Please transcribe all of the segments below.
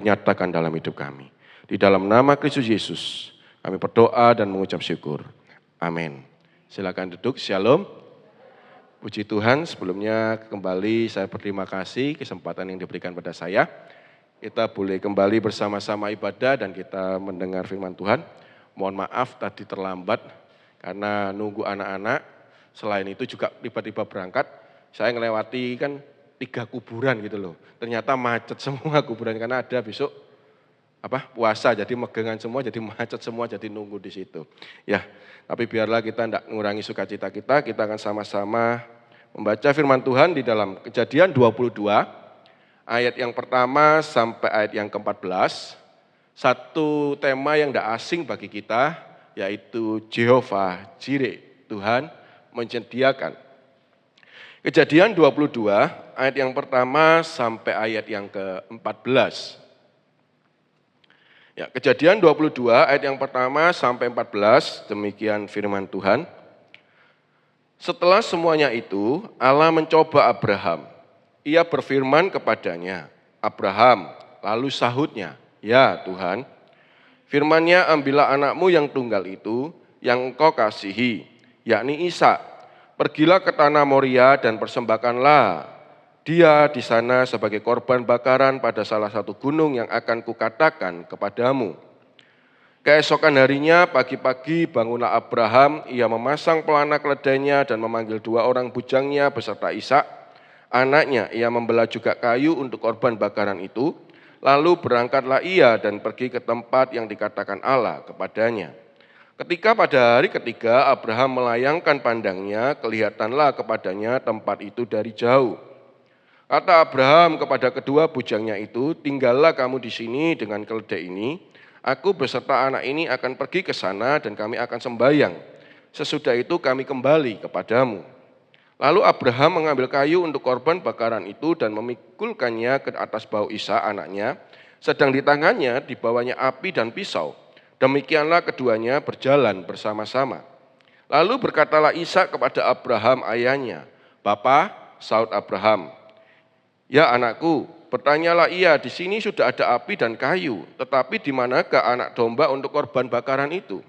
dinyatakan dalam hidup kami. Di dalam nama Kristus Yesus, kami berdoa dan mengucap syukur. Amin. Silakan duduk, shalom. Puji Tuhan, sebelumnya kembali saya berterima kasih kesempatan yang diberikan pada saya. Kita boleh kembali bersama-sama ibadah dan kita mendengar firman Tuhan. Mohon maaf tadi terlambat karena nunggu anak-anak. Selain itu juga tiba-tiba berangkat, saya ngelewati kan 3 kuburan gitu loh. Ternyata macet semua kuburan karena ada besok puasa, jadi megangan semua, jadi macet semua, jadi nunggu di situ. Ya, tapi biarlah kita tidak mengurangi sukacita kita akan sama-sama membaca firman Tuhan di dalam Kejadian 22, ayat yang pertama sampai ayat yang ke-14. Satu tema yang tidak asing bagi kita, yaitu Jehovah Jireh, Tuhan menyediakan. Kejadian 22 ayat yang pertama sampai ayat yang ke-14. Ya, Kejadian 22 ayat yang pertama sampai 14, demikian firman Tuhan. Setelah semuanya itu, Allah mencoba Abraham. Ia berfirman kepadanya, "Abraham," lalu sahutnya, "Ya Tuhan." Firman-Nya, "Ambillah anakmu yang tunggal itu, yang engkau kasihi, yakni Ishak. Pergilah ke tanah Moria dan persembahkanlah dia di sana sebagai korban bakaran pada salah satu gunung yang akan kukatakan kepadamu." Keesokan harinya pagi-pagi bangunlah Abraham, ia memasang pelana keledainya dan memanggil 2 orang bujangnya beserta Ishak, anaknya. Ia membelah juga kayu untuk korban bakaran itu, lalu berangkatlah ia dan pergi ke tempat yang dikatakan Allah kepadanya. Ketika pada hari ketiga Abraham melayangkan pandangnya, kelihatanlah kepadanya tempat itu dari jauh. Kata Abraham kepada kedua bujangnya itu, "Tinggallah kamu di sini dengan keledai ini, aku beserta anak ini akan pergi ke sana dan kami akan sembahyang. Sesudah itu kami kembali kepadamu." Lalu Abraham mengambil kayu untuk korban bakaran itu dan memikulkannya ke atas bahu Ishak anaknya, sedang di tangannya dibawanya api dan pisau. Demikianlah keduanya berjalan bersama-sama. Lalu berkatalah Ishak kepada Abraham ayahnya, "Bapa," sahut Abraham. "Ya anakku," bertanyalah ia, "di sini sudah ada api dan kayu, tetapi di manakah anak domba untuk korban bakaran itu?"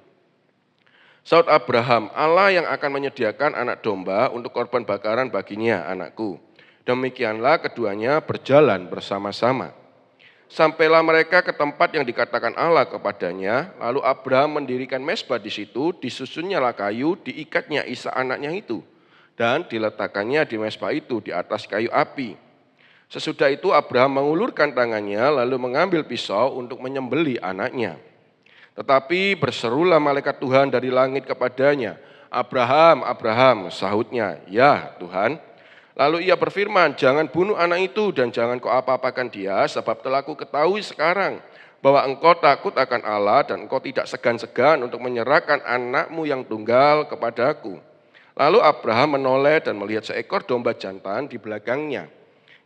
Sahut Abraham, "Allah yang akan menyediakan anak domba untuk korban bakaran baginya, anakku." Demikianlah keduanya berjalan bersama-sama. Sampailah mereka ke tempat yang dikatakan Allah kepadanya, lalu Abraham mendirikan mezbah di situ, disusunnyalah kayu, diikatnya Ishak anaknya itu, dan diletakkannya di mezbah itu di atas kayu api. Sesudah itu Abraham mengulurkan tangannya, lalu mengambil pisau untuk menyembelih anaknya. Tetapi berserulah malaikat Tuhan dari langit kepadanya, "Abraham, Abraham," sahutnya, "Ya Tuhan." Lalu ia berfirman, "Jangan bunuh anak itu dan jangan kau apa-apakan dia, sebab telah ku ketahui sekarang bahwa engkau takut akan Allah dan engkau tidak segan-segan untuk menyerahkan anakmu yang tunggal kepadaku." Lalu Abraham menoleh dan melihat seekor domba jantan di belakangnya,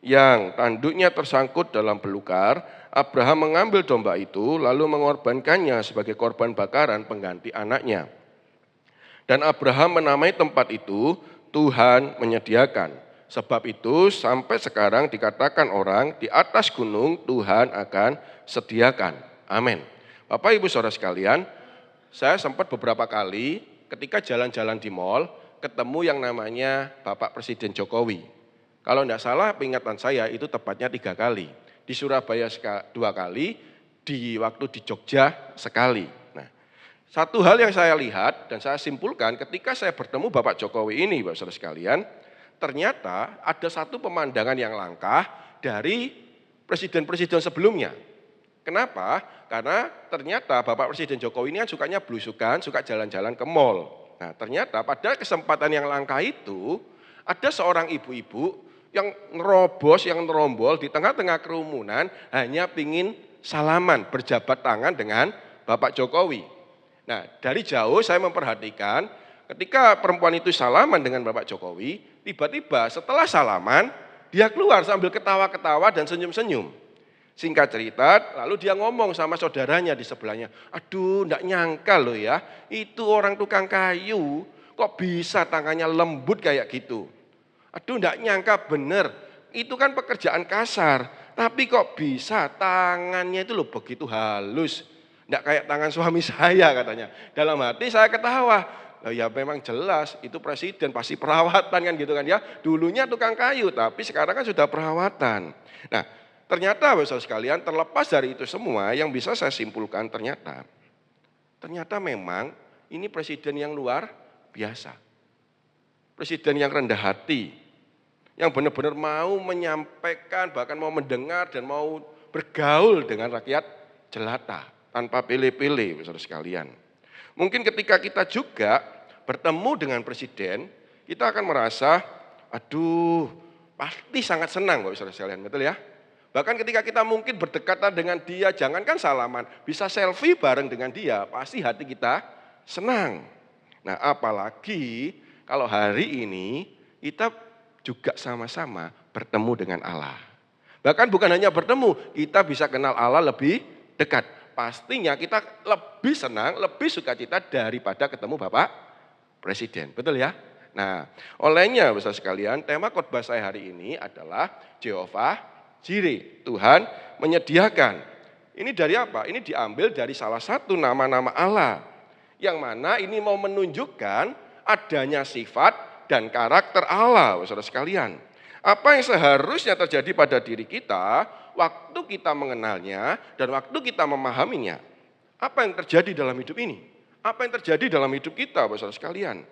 yang tanduknya tersangkut dalam belukar. Abraham mengambil domba itu lalu mengorbankannya sebagai korban bakaran pengganti anaknya. Dan Abraham menamai tempat itu Tuhan menyediakan. Sebab itu sampai sekarang dikatakan orang, di atas gunung Tuhan akan sediakan. Amin. Bapak Ibu Saudara sekalian, saya sempat beberapa kali ketika jalan-jalan di mal ketemu yang namanya Bapak Presiden Jokowi. Kalau tidak salah peringatan saya itu tepatnya 3 kali. Di Surabaya 2 kali, di waktu di Jogja sekali. Nah, satu hal yang saya lihat dan saya simpulkan ketika saya bertemu Bapak Jokowi ini, Bapak Saudara sekalian, ternyata ada satu pemandangan yang langka dari presiden-presiden sebelumnya. Kenapa? Karena ternyata Bapak Presiden Jokowi ini kan sukanya belusukan, suka jalan-jalan ke mal. Nah, ternyata pada kesempatan yang langka itu, ada seorang ibu-ibu yang nerobos, yang nerombol di tengah-tengah kerumunan hanya ingin salaman, berjabat tangan dengan Bapak Jokowi. Nah, dari jauh saya memperhatikan ketika perempuan itu salaman dengan Bapak Jokowi, tiba-tiba setelah salaman, dia keluar sambil ketawa-ketawa dan senyum-senyum. Singkat cerita, lalu dia ngomong sama saudaranya di sebelahnya, "Aduh, enggak nyangka loh ya, itu orang tukang kayu, kok bisa tangannya lembut kayak gitu. Aduh, enggak nyangka bener, itu kan pekerjaan kasar, Tapi kok bisa tangannya itu loh begitu halus. Enggak kayak tangan suami saya katanya. Dalam hati saya ketawa. Loh ya memang jelas itu presiden pasti perawatan kan gitu kan ya. Dulunya tukang kayu tapi sekarang kan sudah perawatan. Nah ternyata Bapak Saudara sekalian terlepas dari itu semua yang bisa saya simpulkan ternyata memang ini presiden yang luar biasa. Presiden yang rendah hati, yang benar-benar mau menyampaikan, bahkan mau mendengar dan mau bergaul dengan rakyat jelata, tanpa pilih-pilih, saudara sekalian. Mungkin ketika kita juga bertemu dengan presiden, kita akan merasa, aduh, pasti sangat senang, saudara sekalian, betul ya? Bahkan ketika kita mungkin berdekatan dengan dia, jangankan salaman, bisa selfie bareng dengan dia, pasti hati kita senang. Nah, apalagi kalau hari ini kita juga sama-sama bertemu dengan Allah. Bahkan bukan hanya bertemu, kita bisa kenal Allah lebih dekat. Pastinya kita lebih senang, lebih sukacita daripada ketemu Bapak Presiden. Betul ya? Nah, olehnya Bapak sekalian, tema khotbah saya hari ini adalah Jehovah Jireh, Tuhan menyediakan. Ini dari apa? Ini diambil dari salah satu nama-nama Allah. Yang mana ini mau menunjukkan adanya sifat dan karakter Allah, saudara sekalian. Apa yang seharusnya terjadi pada diri kita waktu kita mengenalnya dan waktu kita memahaminya. Apa yang terjadi dalam hidup ini? Apa yang terjadi dalam hidup kita, saudara sekalian?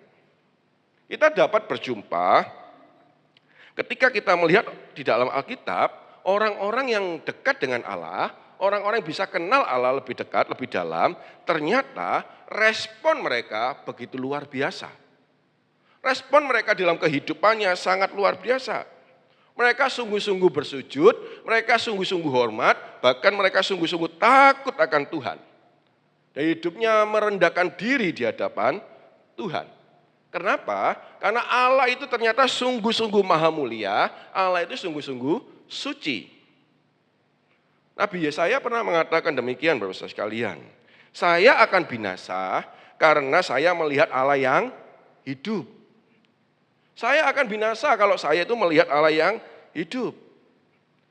Kita dapat berjumpa ketika kita melihat di dalam Alkitab, orang-orang yang dekat dengan Allah, orang-orang yang bisa kenal Allah lebih dekat, lebih dalam, ternyata respon mereka begitu luar biasa. Respon mereka dalam kehidupannya sangat luar biasa. Mereka sungguh-sungguh bersujud, mereka sungguh-sungguh hormat, bahkan mereka sungguh-sungguh takut akan Tuhan. Dan hidupnya merendahkan diri di hadapan Tuhan. Kenapa? Karena Allah itu ternyata sungguh-sungguh maha mulia, Allah itu sungguh-sungguh suci. Nabi Yesaya pernah mengatakan demikian, Bapak sekalian. Saya akan binasa karena saya melihat Allah yang hidup. Saya akan binasa kalau saya itu melihat Allah yang hidup.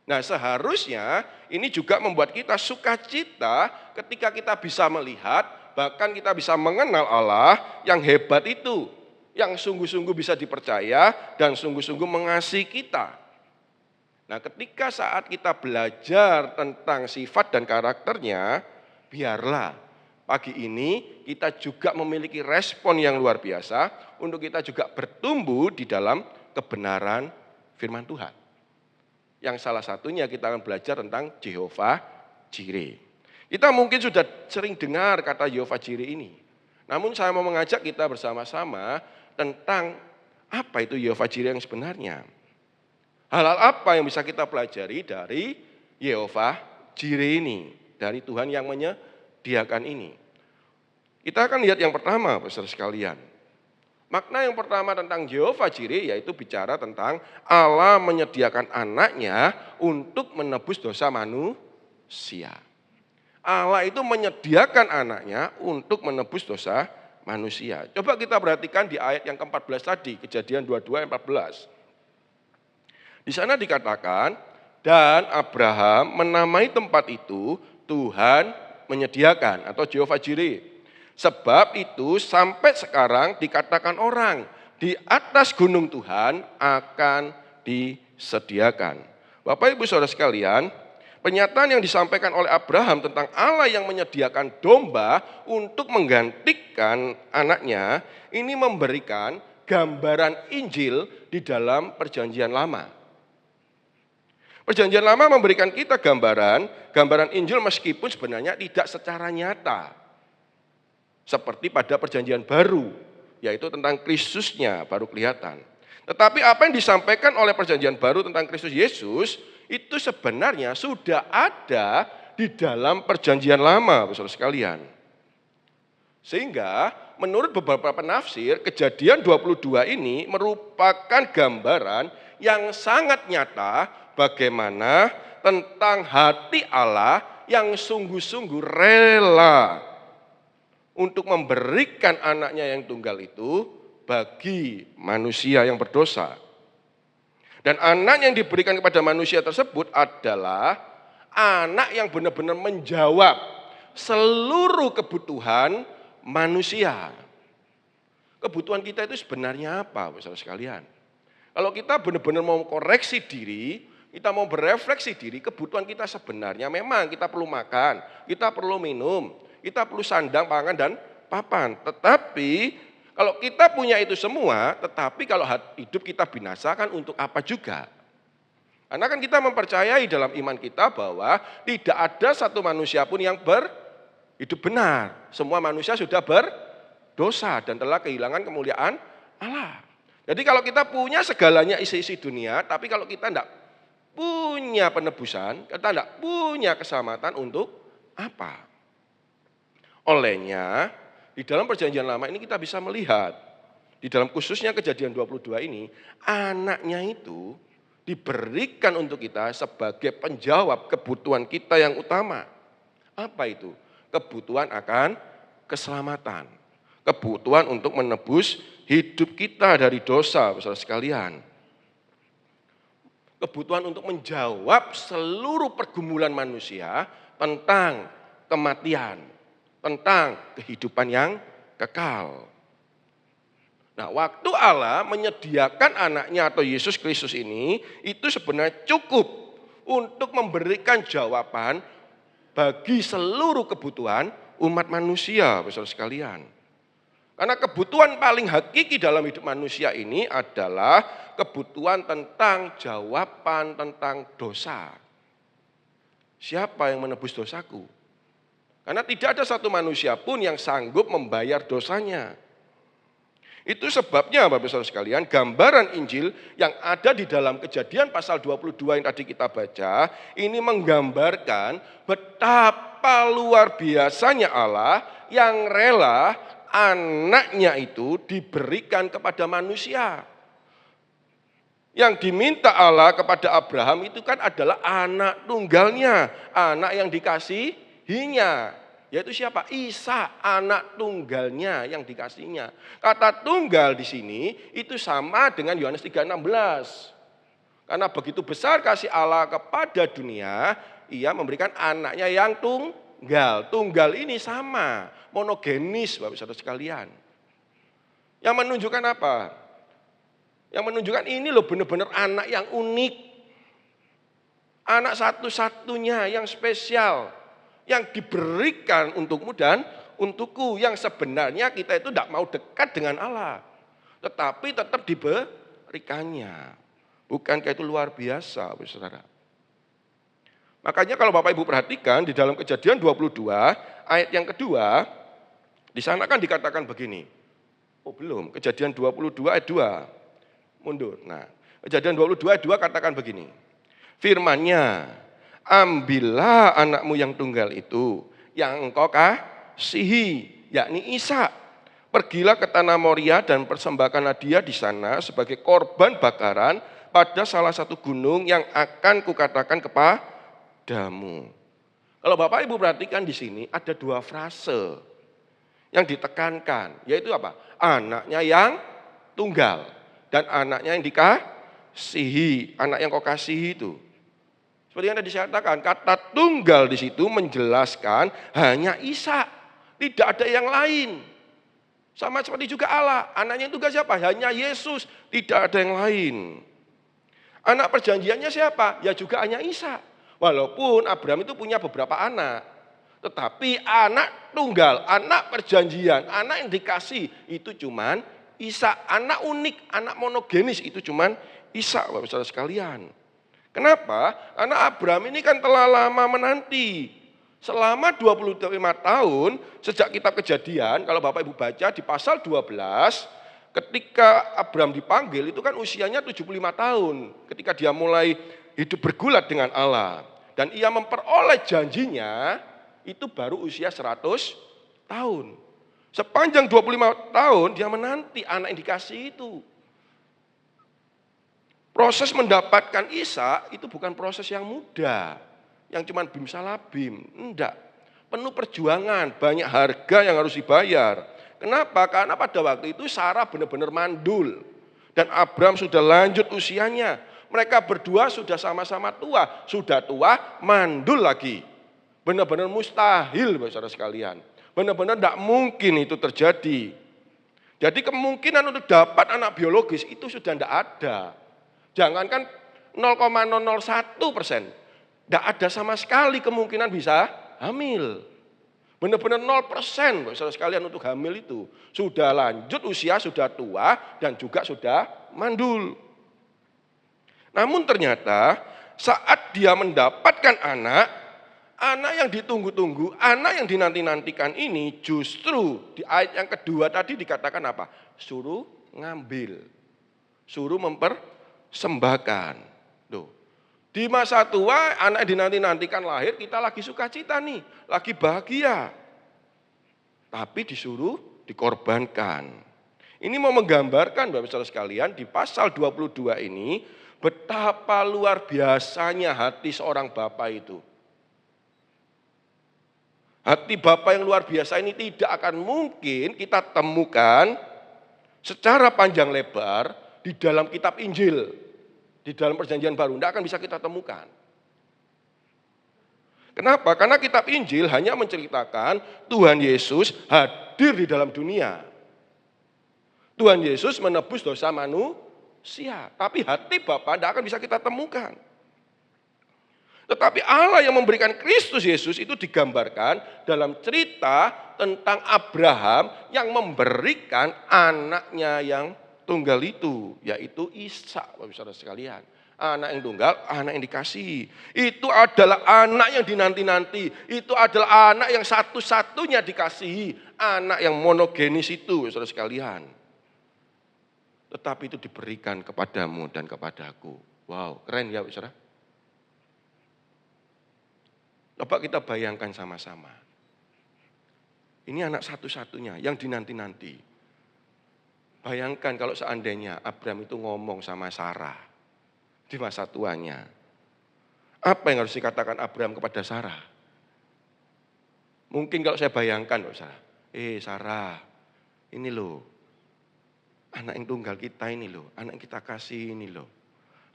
Nah, seharusnya ini juga membuat kita sukacita ketika kita bisa melihat, bahkan kita bisa mengenal Allah yang hebat itu, yang sungguh-sungguh bisa dipercaya dan sungguh-sungguh mengasihi kita. Nah, ketika saat kita belajar tentang sifat dan karakternya, biarlah pagi ini kita juga memiliki respon yang luar biasa untuk kita juga bertumbuh di dalam kebenaran firman Tuhan. Yang salah satunya kita akan belajar tentang Jehovah Jireh. Kita mungkin sudah sering dengar kata Jehovah Jireh ini. Namun saya mau mengajak kita bersama-sama tentang apa itu Jehovah Jireh yang sebenarnya. Hal-hal apa yang bisa kita pelajari dari Jehovah Jireh ini, dari Tuhan yang menyediakan ini. Kita akan lihat yang pertama, saudara sekalian. Makna yang pertama tentang Jehovah Jireh yaitu bicara tentang Allah menyediakan anaknya untuk menebus dosa manusia. Allah itu menyediakan anaknya untuk menebus dosa manusia. Coba kita perhatikan di ayat yang ke-14 tadi, Kejadian 22 ayat 14. Di sana dikatakan, dan Abraham menamai tempat itu Tuhan menyediakan atau Jehovah Jireh. Sebab itu sampai sekarang dikatakan orang, di atas gunung Tuhan akan disediakan. Bapak Ibu Saudara sekalian, pernyataan yang disampaikan oleh Abraham tentang Allah yang menyediakan domba untuk menggantikan anaknya, ini memberikan gambaran Injil di dalam Perjanjian Lama. Perjanjian Lama memberikan kita gambaran Injil meskipun sebenarnya tidak secara nyata. Seperti pada Perjanjian Baru, yaitu tentang Kristusnya baru kelihatan. Tetapi apa yang disampaikan oleh Perjanjian Baru tentang Kristus Yesus, itu sebenarnya sudah ada di dalam Perjanjian Lama, saudara sekalian. Sehingga menurut beberapa penafsir, Kejadian 22 ini merupakan gambaran yang sangat nyata bagaimana tentang hati Allah yang sungguh-sungguh rela untuk memberikan anaknya yang tunggal itu bagi manusia yang berdosa. Dan anak yang diberikan kepada manusia tersebut adalah anak yang benar-benar menjawab seluruh kebutuhan manusia. Kebutuhan kita itu sebenarnya apa, saudara sekalian? Kalau kita benar-benar mau koreksi diri, kita mau berefleksi diri, kebutuhan kita sebenarnya memang kita perlu makan, kita perlu minum, kita perlu sandang, pangan, dan papan. Tetapi kalau kita punya itu semua, tetapi kalau hidup kita binasa kan untuk apa juga? Karena kan kita mempercayai dalam iman kita bahwa tidak ada satu manusia pun yang hidup benar. Semua manusia sudah berdosa dan telah kehilangan kemuliaan Allah. Jadi kalau kita punya segalanya isi-isi dunia, tapi kalau kita tidak punya penebusan, kita tidak punya keselamatan untuk apa? Olehnya, di dalam perjanjian lama ini kita bisa melihat, di dalam khususnya kejadian 22 ini, anaknya itu diberikan untuk kita sebagai penjawab kebutuhan kita yang utama. Apa itu? Kebutuhan akan keselamatan. Kebutuhan untuk menebus hidup kita dari dosa, saudara sekalian. Kebutuhan untuk menjawab seluruh pergumulan manusia tentang kematian, tentang kehidupan yang kekal. Nah, waktu Allah menyediakan anaknya atau Yesus Kristus ini, itu sebenarnya cukup untuk memberikan jawaban bagi seluruh kebutuhan umat manusia, saudara sekalian. Karena kebutuhan paling hakiki dalam hidup manusia ini adalah kebutuhan tentang jawaban tentang dosa. Siapa yang menebus dosaku? Karena tidak ada satu manusia pun yang sanggup membayar dosanya. Itu sebabnya Bapak Saudara sekalian, gambaran Injil yang ada di dalam Kejadian pasal 22 yang tadi kita baca, ini menggambarkan betapa luar biasanya Allah yang rela anaknya itu diberikan kepada manusia. Yang diminta Allah kepada Abraham itu kan adalah anak tunggalnya, anak yang dikasihinya. Yaitu siapa? Isa, anak tunggalnya yang dikasihnya. Kata tunggal di sini itu sama dengan Yohanes 3:16. Karena begitu besar kasih Allah kepada dunia, ia memberikan anaknya yang tunggal. Tunggal ini sama, monogenis Bapak Saudara sekalian. Yang menunjukkan apa? Yang menunjukkan ini loh benar-benar anak yang unik. Anak satu-satunya yang spesial. Yang diberikan untukmu dan untukku. Yang sebenarnya kita itu tidak mau dekat dengan Allah. Tetapi tetap diberikannya. Bukankah itu luar biasa, saudara? Makanya kalau Bapak Ibu perhatikan di dalam Kejadian 22 ayat yang kedua, di sana kan dikatakan begini. Oh belum, Kejadian 22 ayat 2. Mundur. Nah, Kejadian 22 ayat 2 katakan begini. Firman-Nya, ambillah anakmu yang tunggal itu, yang engkau kasihi, yakni Ishak. Pergilah ke tanah Moria dan persembahkanlah dia di sana sebagai korban bakaran pada salah satu gunung yang akan kukatakan kepadamu. Kalau Bapak Ibu perhatikan di sini ada dua frase yang ditekankan, yaitu apa? Anaknya yang tunggal dan anaknya yang dikasihi, anak yang kau kasihi itu. Seperti yang tadi saya katakan, kata tunggal di situ menjelaskan hanya Ishak, tidak ada yang lain. Sama seperti juga Allah, anaknya itu siapa? Hanya Yesus, tidak ada yang lain. Anak perjanjiannya siapa? Ya juga hanya Ishak. Walaupun Abraham itu punya beberapa anak, tetapi anak tunggal, anak perjanjian, anak yang dikasih itu cuman Ishak. Anak unik, anak monogenis itu cuman Ishak, Bapak Saudara sekalian. Kenapa? Karena Abraham ini kan telah lama menanti. Selama 25 tahun sejak kitab Kejadian, kalau Bapak Ibu baca di pasal 12, ketika Abraham dipanggil itu kan usianya 75 tahun. Ketika dia mulai hidup bergulat dengan Allah. Dan ia memperoleh janjinya itu baru usia 100 tahun. Sepanjang 25 tahun dia menanti anak yang dikasih itu. Proses mendapatkan Ishak itu bukan proses yang mudah, yang cuma bim salabim, enggak. Penuh perjuangan, banyak harga yang harus dibayar. Kenapa? Karena pada waktu itu Sarah benar-benar mandul dan Abraham sudah lanjut usianya. Mereka berdua sudah sama-sama tua. Sudah tua, mandul lagi. Benar-benar mustahil, saudara sekalian. Benar-benar tidak mungkin itu terjadi. Jadi kemungkinan untuk dapat anak biologis itu sudah tidak ada. Jangankan 0,001%. Tidak ada sama sekali kemungkinan bisa hamil. Benar-benar 0%, saudara sekalian, untuk hamil itu. Sudah lanjut usia, sudah tua, dan juga sudah mandul. Namun ternyata saat dia mendapatkan anak yang ditunggu-tunggu, anak yang dinanti-nantikan ini justru di ayat yang kedua tadi dikatakan apa? Suruh ngambil, suruh mempersembahkan. Tuh. Di masa tua anak yang dinanti-nantikan lahir, kita lagi sukacita nih, lagi bahagia. Tapi disuruh dikorbankan. Ini mau menggambarkan Bapak Saudara sekalian di pasal 22 ini betapa luar biasanya hati seorang bapak itu. Hati Bapa yang luar biasa ini tidak akan mungkin kita temukan secara panjang lebar di dalam kitab Injil, di dalam perjanjian baru, tidak akan bisa kita temukan. Kenapa? Karena kitab Injil hanya menceritakan Tuhan Yesus hadir di dalam dunia. Tuhan Yesus menebus dosa manusia, tapi hati Bapa tidak akan bisa kita temukan. Tetapi Allah yang memberikan Kristus Yesus itu digambarkan dalam cerita tentang Abraham yang memberikan anaknya yang tunggal itu, yaitu Ishak, Bapak Saudara sekalian. Anak yang tunggal, anak yang dikasihi. Itu adalah anak yang dinanti-nanti. Itu adalah anak yang satu-satunya dikasihi. Anak yang monogenis itu, Saudara sekalian. Tetapi itu diberikan kepadamu dan kepadaku. Wow, keren ya, Saudara. Coba kita bayangkan sama-sama. Ini anak satu-satunya yang dinanti-nanti. Bayangkan kalau seandainya Abraham itu ngomong sama Sarah di masa tuanya. Apa yang harus dikatakan Abraham kepada Sarah? Mungkin kalau saya bayangkan, Sarah, Sarah, ini loh, anak yang tunggal kita ini loh, anak yang kita kasih ini loh.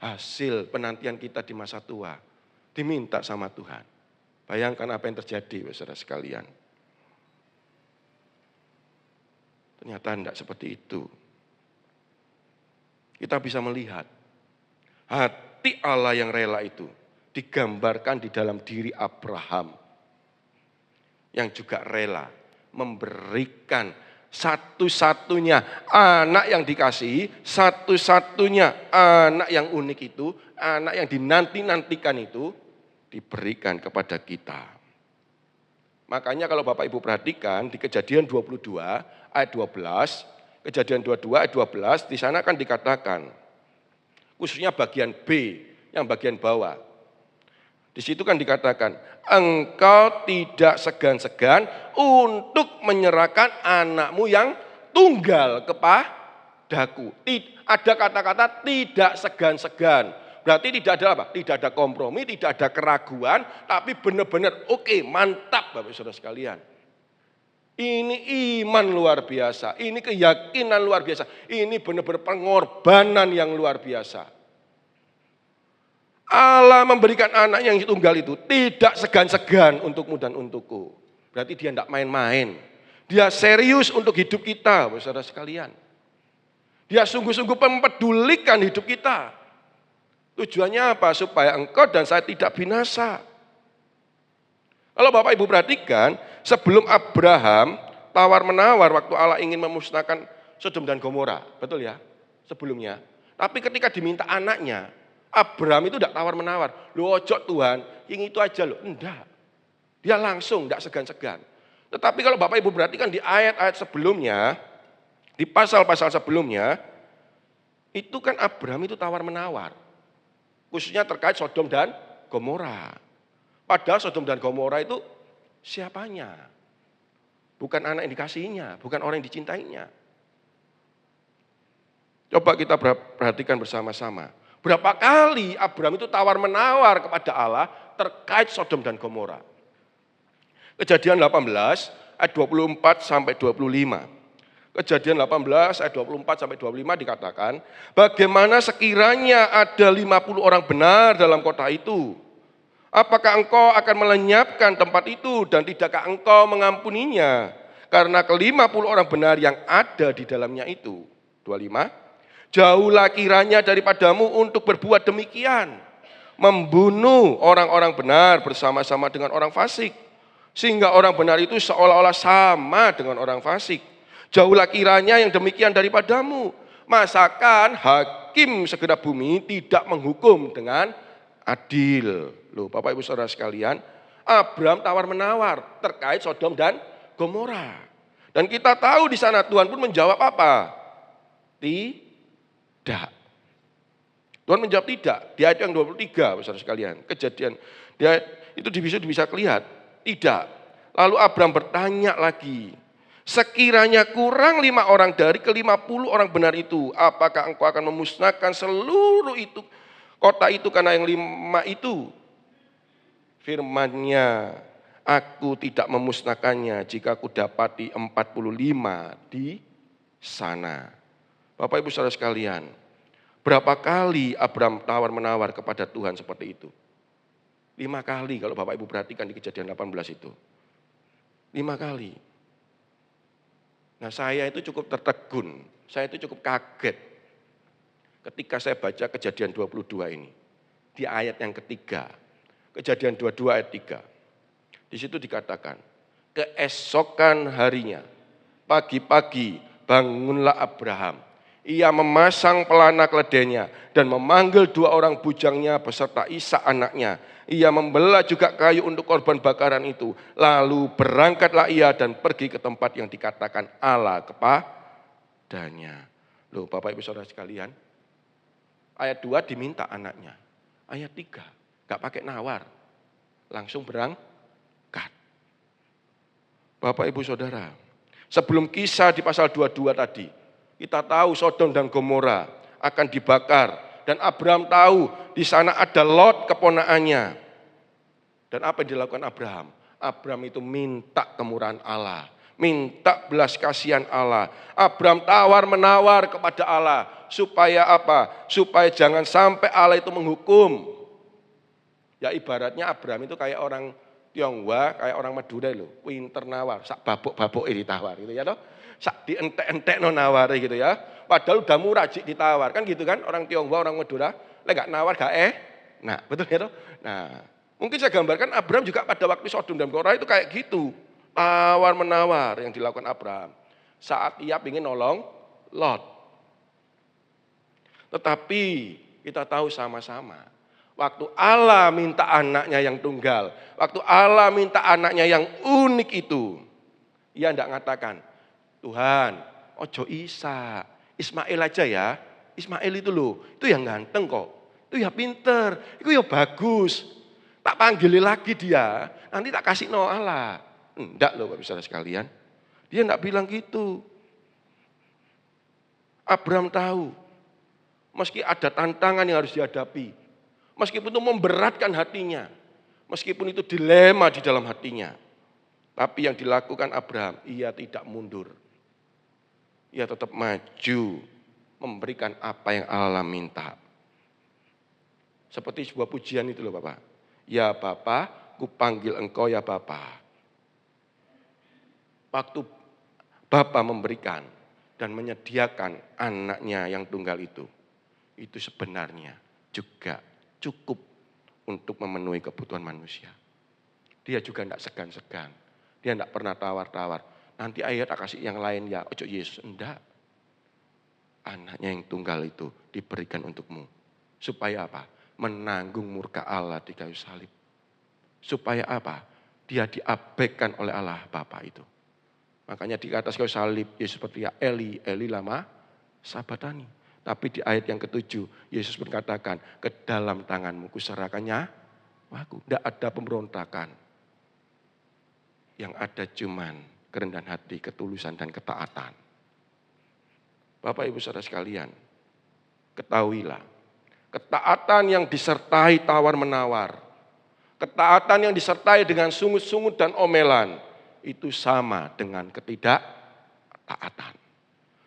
Hasil penantian kita di masa tua, diminta sama Tuhan. Bayangkan apa yang terjadi, saudara sekalian. Ternyata tidak seperti itu. Kita bisa melihat hati Allah yang rela itu digambarkan di dalam diri Abraham yang juga rela memberikan satu-satunya anak yang dikasihi, satu-satunya anak yang unik itu, anak yang dinanti-nantikan itu diberikan kepada kita. Makanya kalau Bapak Ibu perhatikan di Kejadian 22 ayat 12, Kejadian 22 ayat 12, di sana kan dikatakan, khususnya bagian B, yang bagian bawah. Di situ kan dikatakan, engkau tidak segan-segan untuk menyerahkan anakmu yang tunggal kepadaku. Ada kata-kata tidak segan-segan. Berarti tidak ada apa? Tidak ada kompromi, tidak ada keraguan, tapi benar-benar oke, mantap Bapak Saudara sekalian. Ini iman luar biasa, ini keyakinan luar biasa, ini benar-benar pengorbanan yang luar biasa. Allah memberikan anak yang tunggal itu tidak segan-segan untukmu dan untukku. Berarti dia tidak main-main. Dia serius untuk hidup kita, Bapak Saudara sekalian. Dia sungguh-sungguh mempedulikan hidup kita. Tujuannya apa? Supaya engkau dan saya tidak binasa. Kalau Bapak Ibu perhatikan, sebelum Abraham tawar-menawar waktu Allah ingin memusnahkan Sodom dan Gomora, betul ya? Sebelumnya. Tapi ketika diminta anaknya, Abraham itu tidak tawar-menawar. Loh ojo Tuhan, yang itu aja loh. Enggak. Dia langsung, tidak segan-segan. Tetapi kalau Bapak Ibu perhatikan di ayat-ayat sebelumnya, di pasal-pasal sebelumnya, itu kan Abraham itu tawar-menawar. Khususnya terkait Sodom dan Gomora. Padahal Sodom dan Gomora itu siapanya? Bukan anak yang dikasihinya, bukan orang yang dicintainya. Coba kita perhatikan bersama-sama. Berapa kali Abraham itu tawar-menawar kepada Allah terkait Sodom dan Gomora. Kejadian 18 ayat 24 sampai 25. Kejadian 18 ayat 24 sampai 25 dikatakan, bagaimana sekiranya ada 50 orang benar dalam kota itu? Apakah engkau akan melenyapkan tempat itu dan tidakkah engkau mengampuninya? Karena ke-50 orang benar yang ada di dalamnya itu. 25, jauhlah kiranya daripadamu untuk berbuat demikian, membunuh orang-orang benar bersama-sama dengan orang fasik, sehingga orang benar itu seolah-olah sama dengan orang fasik. Jauhlah kiranya yang demikian daripadamu. Masakan hakim segenap bumi tidak menghukum dengan adil. Loh, Bapak Ibu Saudara sekalian, Abraham tawar-menawar terkait Sodom dan Gomora. Dan kita tahu di sana Tuhan pun menjawab apa? Tidak. Tuhan menjawab tidak. Di ayat yang 23, Saudara sekalian. Kejadian, dia itu bisa kelihatan. Tidak. Lalu Abraham bertanya lagi, sekiranya kurang 5 orang dari ke-50 orang benar itu, apakah engkau akan memusnahkan seluruh itu kota itu karena yang 5 itu? Firman-Nya, aku tidak memusnahkannya jika aku dapati 45 di sana. Bapak Ibu Saudara sekalian, berapa kali Abraham tawar-menawar kepada Tuhan seperti itu? 5 kali kalau Bapak Ibu perhatikan di Kejadian 18 itu. 5 kali. Nah, saya itu cukup tertegun, saya itu cukup kaget ketika saya baca Kejadian 22 ini. Di ayat yang ketiga, Kejadian 22 ayat 3. Di situ dikatakan, keesokan harinya, pagi-pagi bangunlah Abraham. Ia memasang pelana keledainya dan memanggil 2 orang bujangnya beserta Ishak anaknya. Ia membelah juga kayu untuk korban bakaran itu. Lalu berangkatlah ia dan pergi ke tempat yang dikatakan Allah kepadanya. Loh, Bapak Ibu Saudara sekalian, ayat 2 diminta anaknya. Ayat 3 gak pakai nawar, langsung berangkat. Bapak Ibu Saudara, sebelum kisah di pasal 22 tadi, kita tahu Sodom dan Gomora akan dibakar. Dan Abraham tahu di sana ada Lot keponakannya. Dan apa yang dilakukan Abraham? Abraham itu minta kemurahan Allah, minta belas kasihan Allah. Abraham tawar-menawar kepada Allah supaya apa? Supaya jangan sampai Allah itu menghukum. Ya ibaratnya Abraham itu kayak orang Tionghoa, kayak orang Madura loh, pinter nawar, sak babuk-babuk ini ditawar gitu ya toh. Sak dientek-entek no nawar gitu ya. Padahal udah murah jik ditawar kan gitu kan, orang Tionghoa, orang Madura, lek gak nawar gak nah, betul ya toh. Nah, mungkin saya gambarkan Abraham juga pada waktu Sodom dan Gomora itu kayak gitu. Tawar-menawar yang dilakukan Abraham saat ia ingin nolong Lot. Tetapi kita tahu sama-sama, waktu Allah minta anaknya yang tunggal, waktu Allah minta anaknya yang unik itu, ia tidak mengatakan, Tuhan, ojo Isa, Ismail aja ya. Ismail itu loh, itu yang ganteng kok, itu ya pinter, itu ya bagus. Tak panggil lagi dia, nanti tak kasih no Allah. Enggak loh Bapak Saudara sekalian, dia enggak bilang gitu. Abraham tahu, meski ada tantangan yang harus dihadapi, meskipun itu memberatkan hatinya, meskipun itu dilema di dalam hatinya, tapi yang dilakukan Abraham, ia tidak mundur. Ia tetap maju, memberikan apa yang Allah minta. Seperti sebuah pujian itu loh Bapak. Ya Bapa, ku panggil engkau ya Bapa. Waktu Bapa memberikan dan menyediakan anaknya yang tunggal itu sebenarnya juga cukup untuk memenuhi kebutuhan manusia. Dia juga tidak segan-segan. Dia tidak pernah tawar-tawar. Nanti ayat tak kasih yang lain ya, ojo Yesus. Enggak. Anaknya yang tunggal itu diberikan untukmu. Supaya apa? Menanggung murka Allah di kayu salib. Supaya apa? Dia diabaikan oleh Allah Bapa itu. Makanya di atas kayu salib Yesus berteriak, Eli, Eli lama sabatani. Tapi di ayat yang ke-7 Yesus berkatakan, ke dalam tanganmu kuserahkannya aku. Tidak ada pemberontakan. Yang ada cuman kerendahan hati, ketulusan dan ketaatan. Bapak Ibu Saudara sekalian, ketahuilah, ketaatan yang disertai tawar-menawar, ketaatan yang disertai dengan sungut-sungut dan omelan, itu sama dengan ketidakketaatan.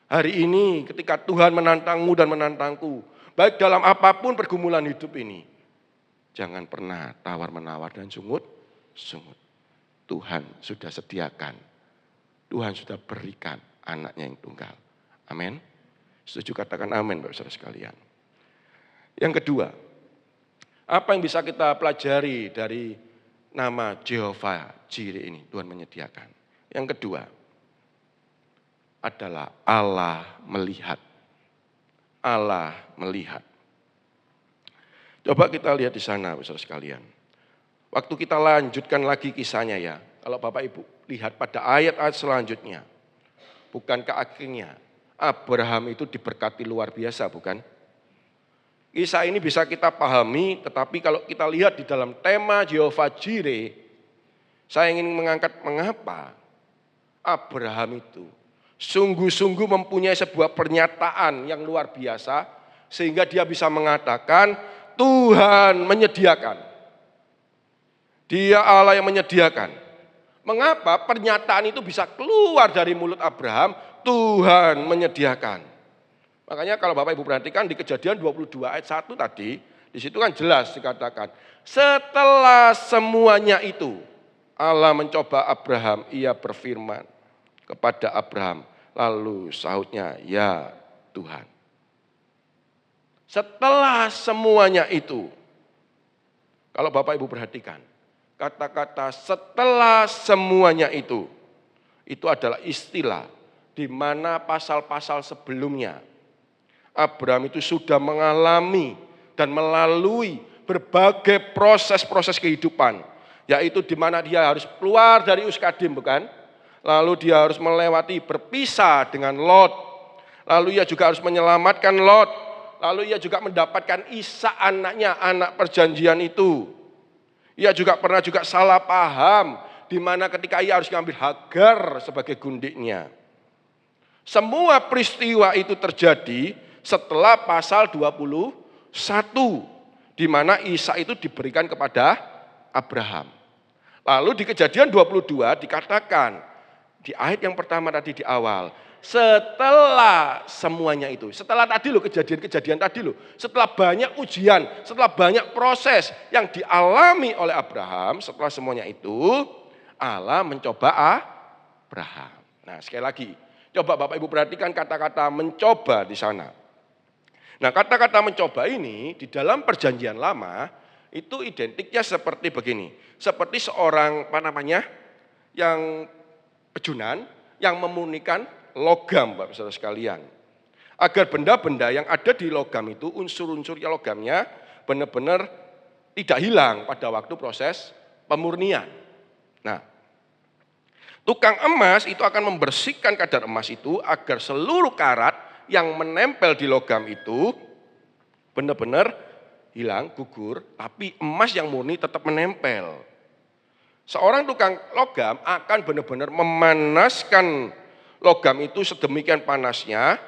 Hari ini ketika Tuhan menantangmu dan menantangku, baik dalam apapun pergumulan hidup ini, jangan pernah tawar-menawar dan sungut-sungut. Tuhan sudah sediakan, Tuhan sudah berikan anaknya yang tunggal. Amin. Setuju katakan amin Bapak Saudara sekalian. Yang kedua, apa yang bisa kita pelajari dari nama Jehovah Jireh ini, Tuhan menyediakan. Yang kedua adalah Allah melihat. Allah melihat. Coba kita lihat di sana Saudara sekalian. Waktu kita lanjutkan lagi kisahnya ya. Kalau Bapak Ibu lihat pada ayat-ayat selanjutnya. Bukankah akhirnya Abraham itu diberkati luar biasa bukan? Kisah ini bisa kita pahami, tetapi kalau kita lihat di dalam tema Jehovah Jireh, saya ingin mengangkat mengapa Abraham itu sungguh-sungguh mempunyai sebuah pernyataan yang luar biasa, sehingga dia bisa mengatakan, Tuhan menyediakan. Dia Allah yang menyediakan. Mengapa pernyataan itu bisa keluar dari mulut Abraham, Tuhan menyediakan. Makanya kalau Bapak Ibu perhatikan di Kejadian 22 ayat 1 tadi, di situ kan jelas dikatakan, setelah semuanya itu, Allah mencoba Abraham, ia berfirman kepada Abraham, lalu sahutnya, ya Tuhan. Setelah semuanya itu, kalau Bapak Ibu perhatikan, kata-kata setelah semuanya itu adalah istilah di mana pasal-pasal sebelumnya Abraham itu sudah mengalami dan melalui berbagai proses-proses kehidupan, yaitu di mana dia harus keluar dari Uskadim, bukan? Lalu dia harus melewati berpisah dengan Lot. Lalu ia juga harus menyelamatkan Lot. Lalu ia juga mendapatkan Ishak anaknya, anak perjanjian itu. Ia juga pernah salah paham di mana ketika ia harus mengambil Hagar sebagai gundiknya. Semua peristiwa itu terjadi setelah pasal 21 di mana Ishak itu diberikan kepada Abraham. Lalu di Kejadian 22 dikatakan di ayat yang pertama tadi di awal, setelah semuanya itu, setelah tadi loh kejadian-kejadian tadi loh, setelah banyak ujian, setelah banyak proses yang dialami oleh Abraham, setelah semuanya itu, Allah mencoba Abraham. Nah sekali lagi, coba Bapak Ibu perhatikan kata-kata mencoba di sana. Nah kata-kata mencoba ini di dalam perjanjian lama, itu identiknya seperti begini, seperti seorang yang pejunan yang memurnikan logam Bapak Saudara sekalian. Agar benda-benda yang ada di logam itu, unsur-unsur logamnya benar-benar tidak hilang pada waktu proses pemurnian. Nah, tukang emas itu akan membersihkan kadar emas itu agar seluruh karat yang menempel di logam itu benar-benar hilang, gugur, tapi emas yang murni tetap menempel. Seorang tukang logam akan benar-benar memanaskan logam itu sedemikian panasnya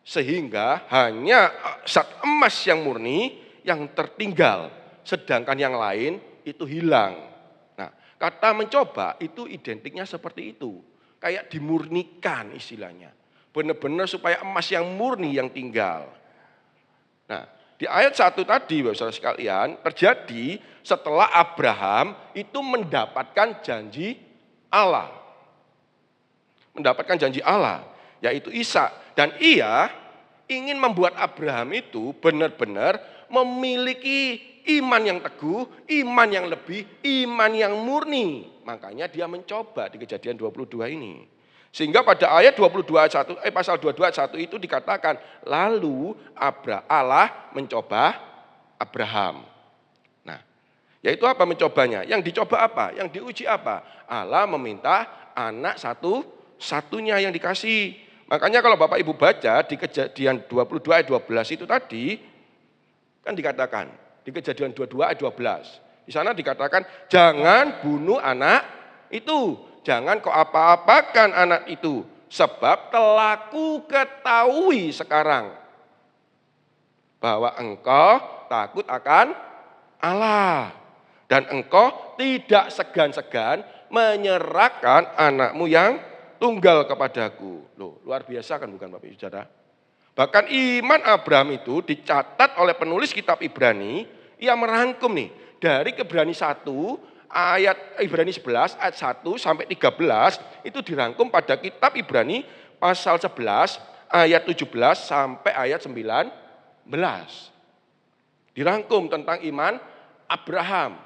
sehingga hanya zat emas yang murni yang tertinggal, sedangkan yang lain itu hilang. Nah, kata mencoba itu identiknya seperti itu, kayak dimurnikan istilahnya, benar-benar supaya emas yang murni yang tinggal. Nah, di ayat 1 tadi Bapak Saudara sekalian terjadi setelah Abraham itu mendapatkan janji Allah. Mendapatkan janji Allah, yaitu Ishak. Dan ia ingin membuat Abraham itu benar-benar memiliki iman yang teguh, iman yang lebih, iman yang murni. Makanya dia mencoba di Kejadian 22 ini. Sehingga pada ayat 22 pasal 22 ayat 1 itu dikatakan, lalu Allah mencoba Abraham. Nah, yaitu apa mencobanya? Yang dicoba apa? Yang diuji apa? Allah meminta anak satu-satunya yang dikasih. Makanya kalau Bapak Ibu baca di Kejadian 22 ayat 12 itu tadi, kan dikatakan, di Kejadian 22 ayat 12. Di sana dikatakan, jangan bunuh anak itu. Jangan kau apa-apakan anak itu, sebab telah ku ketahui sekarang bahwa engkau takut akan Allah dan engkau tidak segan-segan menyerahkan anakmu yang tunggal kepadaku. Loh, luar biasa kan bukan Bapak Ibu Saudara? Bahkan iman Abraham itu dicatat oleh penulis kitab Ibrani, ia merangkum nih dari Ibrani 1 ayat Ibrani 11 ayat 1 sampai 13 itu dirangkum pada kitab Ibrani pasal 11 ayat 17 sampai ayat 19. Dirangkum tentang iman Abraham.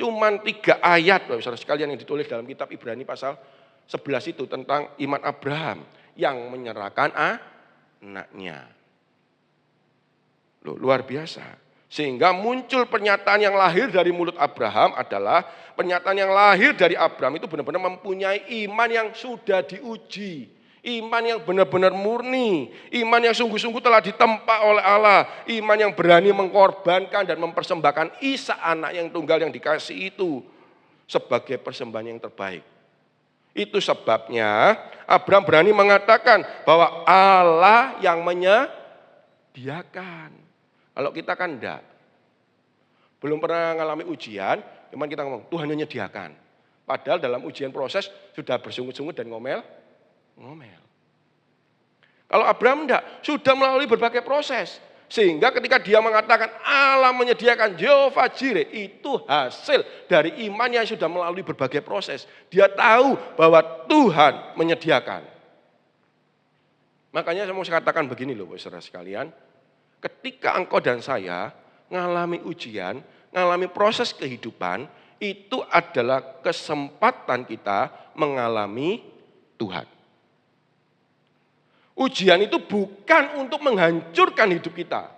Cuman 3 ayat Bapak Saudara sekalian yang ditulis dalam kitab Ibrani pasal 11 itu tentang iman Abraham yang menyerahkan anaknya. Loh, luar biasa. Sehingga muncul pernyataan yang lahir dari mulut Abraham adalah pernyataan yang lahir dari Abraham itu benar-benar mempunyai iman yang sudah diuji. Iman yang benar-benar murni, iman yang sungguh-sungguh telah ditempa oleh Allah, iman yang berani mengorbankan dan mempersembahkan Ishak anak yang tunggal yang dikasih itu sebagai persembahan yang terbaik. Itu sebabnya Abraham berani mengatakan bahwa Allah yang menyediakan. Kalau kita kan enggak. Belum pernah mengalami ujian, cuman kita ngomong Tuhan menyediakan. Padahal dalam ujian proses sudah bersungut-sungut dan ngomel. Kalau Abraham enggak, sudah melalui berbagai proses. Sehingga ketika dia mengatakan Allah menyediakan Jehovah Jireh, itu hasil dari iman yang sudah melalui berbagai proses. Dia tahu bahwa Tuhan menyediakan. Makanya saya mau katakan begini loh saudara sekalian. Ketika engkau dan saya mengalami ujian, mengalami proses kehidupan, itu adalah kesempatan kita mengalami Tuhan. Ujian itu bukan untuk menghancurkan hidup kita.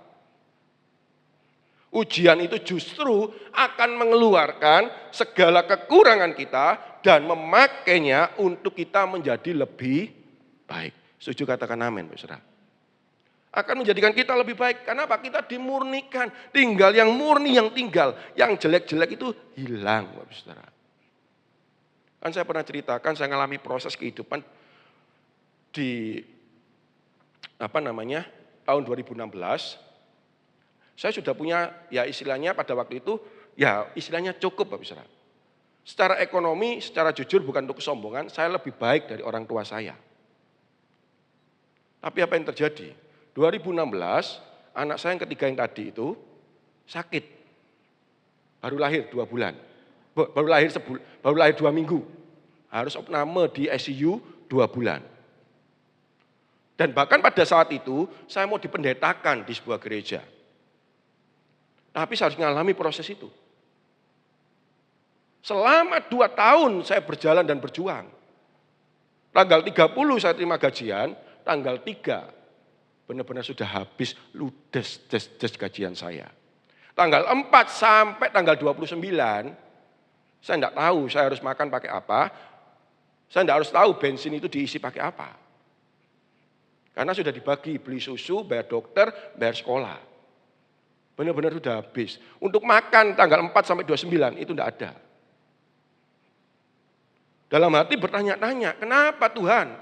Ujian itu justru akan mengeluarkan segala kekurangan kita dan memakainya untuk kita menjadi lebih baik. Setuju katakan amin, Saudara. Akan menjadikan kita lebih baik. Kenapa? Kita dimurnikan. Tinggal yang murni yang tinggal. Yang jelek-jelek itu hilang, Bapak Saudara. Kan saya pernah ceritakan, saya mengalami proses kehidupan di tahun 2016. Saya sudah punya ya istilahnya pada waktu itu ya istilahnya cukup Bapak Saudara. Secara ekonomi, secara jujur bukan untuk kesombongan, saya lebih baik dari orang tua saya. Tapi apa yang terjadi? 2016 anak saya yang ketiga yang tadi itu sakit. Baru lahir 2 bulan. Baru lahir 2 minggu. Harus opname di ICU 2 bulan. Dan bahkan pada saat itu saya mau dipendetakan di sebuah gereja. Tapi saya harus mengalami proses itu. Selama 2 tahun saya berjalan dan berjuang. Tanggal 30 saya terima gajian, tanggal 3 benar-benar sudah habis ludes gajian saya. Tanggal 4 sampai tanggal 29 saya tidak tahu saya harus makan pakai apa. Saya tidak harus tahu bensin itu diisi pakai apa. Karena sudah dibagi, beli susu, bayar dokter, bayar sekolah. Benar-benar sudah habis. Untuk makan tanggal 4 sampai 29 itu tidak ada. Dalam hati bertanya-tanya, kenapa Tuhan?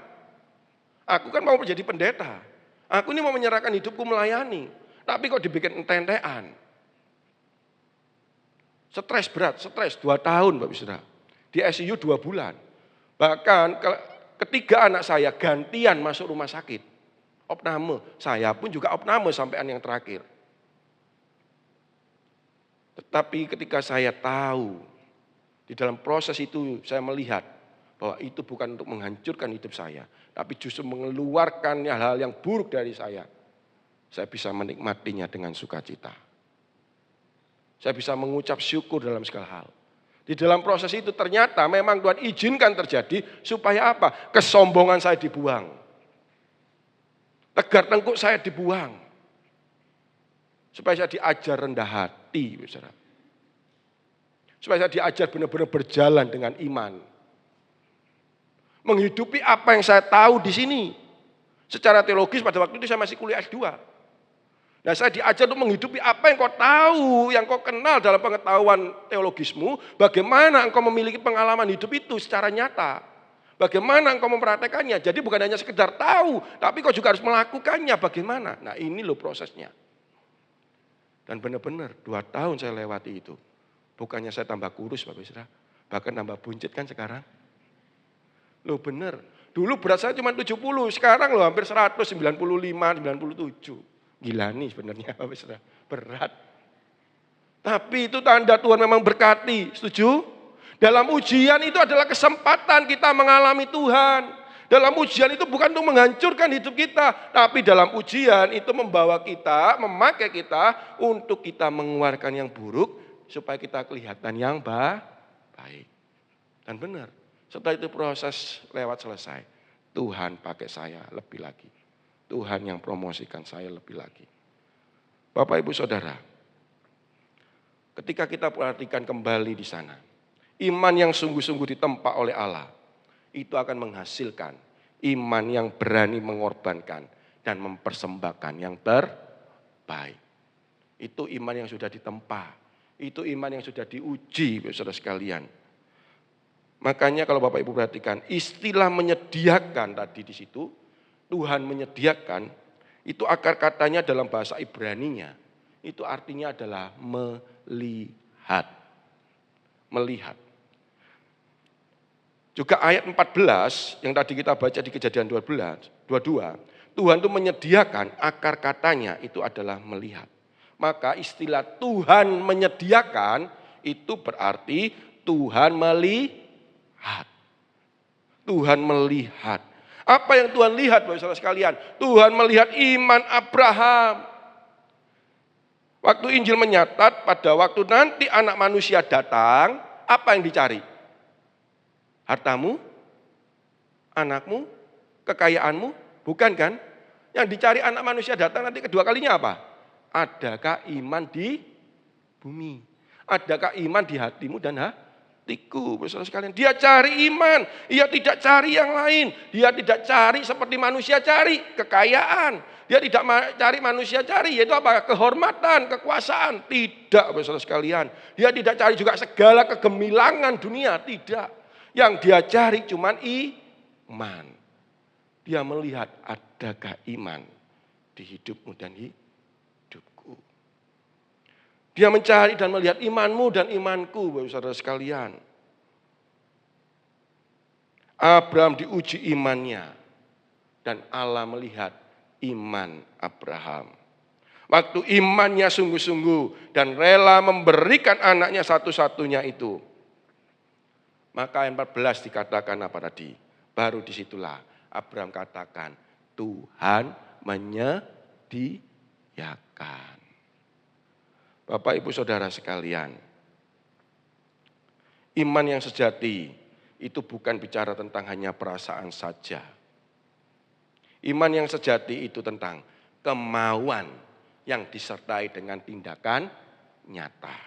Aku kan mau menjadi pendeta. Aku ini mau menyerahkan hidupku melayani. Tapi kok dibikin ente-entean. Stres berat, 2 tahun Bapak Saudara. Di ICU 2 bulan. Bahkan ketiga anak saya gantian masuk rumah sakit. Opname, saya pun juga opname sampai yang terakhir. Tetapi ketika saya tahu, di dalam proses itu saya melihat bahwa itu bukan untuk menghancurkan hidup saya, tapi justru mengeluarkan hal-hal yang buruk dari saya bisa menikmatinya dengan sukacita. Saya bisa mengucap syukur dalam segala hal. Di dalam proses itu ternyata memang Tuhan izinkan terjadi supaya apa? Kesombongan saya dibuang. Tegar tengkuk saya dibuang. Supaya saya diajar rendah hati. Supaya saya diajar benar-benar berjalan dengan iman. Menghidupi apa yang saya tahu di sini. Secara teologis pada waktu itu saya masih kuliah S2. Nah saya diajar untuk menghidupi apa yang kau tahu, yang kau kenal dalam pengetahuan teologismu. Bagaimana engkau memiliki pengalaman hidup itu secara nyata. Bagaimana engkau mempraktekannya? Jadi bukan hanya sekedar tahu, tapi kau juga harus melakukannya. Bagaimana? Nah ini loh prosesnya. Dan benar-benar 2 tahun saya lewati itu. Bukannya saya tambah kurus Bapak Saudara, bahkan tambah buncit kan sekarang. Loh benar, Dulu berat saya cuma 70, sekarang loh hampir 195, 97. Gila nih sebenarnya berat. Tapi itu tanda Tuhan memang berkati, setuju? Dalam ujian itu adalah kesempatan kita mengalami Tuhan. Dalam ujian itu bukan untuk menghancurkan hidup kita, tapi dalam ujian itu membawa kita, memakai kita untuk kita mengeluarkan yang buruk supaya kita kelihatan yang baik. Dan benar, setelah itu proses lewat selesai. Tuhan pakai saya lebih lagi. Tuhan yang promosikan saya lebih lagi. Bapak, Ibu, Saudara, ketika kita perhatikan kembali di sana, iman yang sungguh-sungguh ditempa oleh Allah, itu akan menghasilkan iman yang berani mengorbankan dan mempersembahkan yang terbaik. Itu iman yang sudah ditempa, itu iman yang sudah diuji, saudara sekalian. Makanya kalau Bapak Ibu perhatikan, istilah menyediakan tadi di situ, Tuhan menyediakan, itu akar katanya dalam bahasa Ibraninya, itu artinya adalah melihat. Melihat. Juga ayat 14 yang tadi kita baca di Kejadian 22, Tuhan itu menyediakan, akar katanya itu adalah melihat. Maka istilah Tuhan menyediakan itu berarti Tuhan melihat. Tuhan melihat. Apa yang Tuhan lihat, Bapak Saudara sekalian? Tuhan melihat iman Abraham. Waktu Injil menyatat pada waktu nanti anak manusia datang, apa yang dicari? Hartamu, anakmu, kekayaanmu, bukan kan? Yang dicari anak manusia datang nanti kedua kalinya apa? Adakah iman di bumi? Adakah iman di hatimu dan hatiku? Saudara sekalian, dia cari iman, dia tidak cari yang lain. Dia tidak cari seperti manusia cari kekayaan. Dia tidak cari manusia cari, yaitu apa? Kehormatan, kekuasaan. Tidak, saudara sekalian. Dia tidak cari juga segala kegemilangan dunia, tidak. Yang dia cari cuman iman. Dia melihat adakah iman di hidupmu dan hidupku. Dia mencari dan melihat imanmu dan imanku, Bapak Saudara sekalian. Abraham diuji imannya dan Allah melihat iman Abraham. Waktu imannya sungguh-sungguh dan rela memberikan anaknya satu-satunya itu. Maka ayat 14 dikatakan apa tadi? Baru disitulah Abraham katakan, Tuhan menyediakan. Bapak, Ibu, Saudara sekalian, iman yang sejati itu bukan bicara tentang hanya perasaan saja. Iman yang sejati itu tentang kemauan yang disertai dengan tindakan nyata.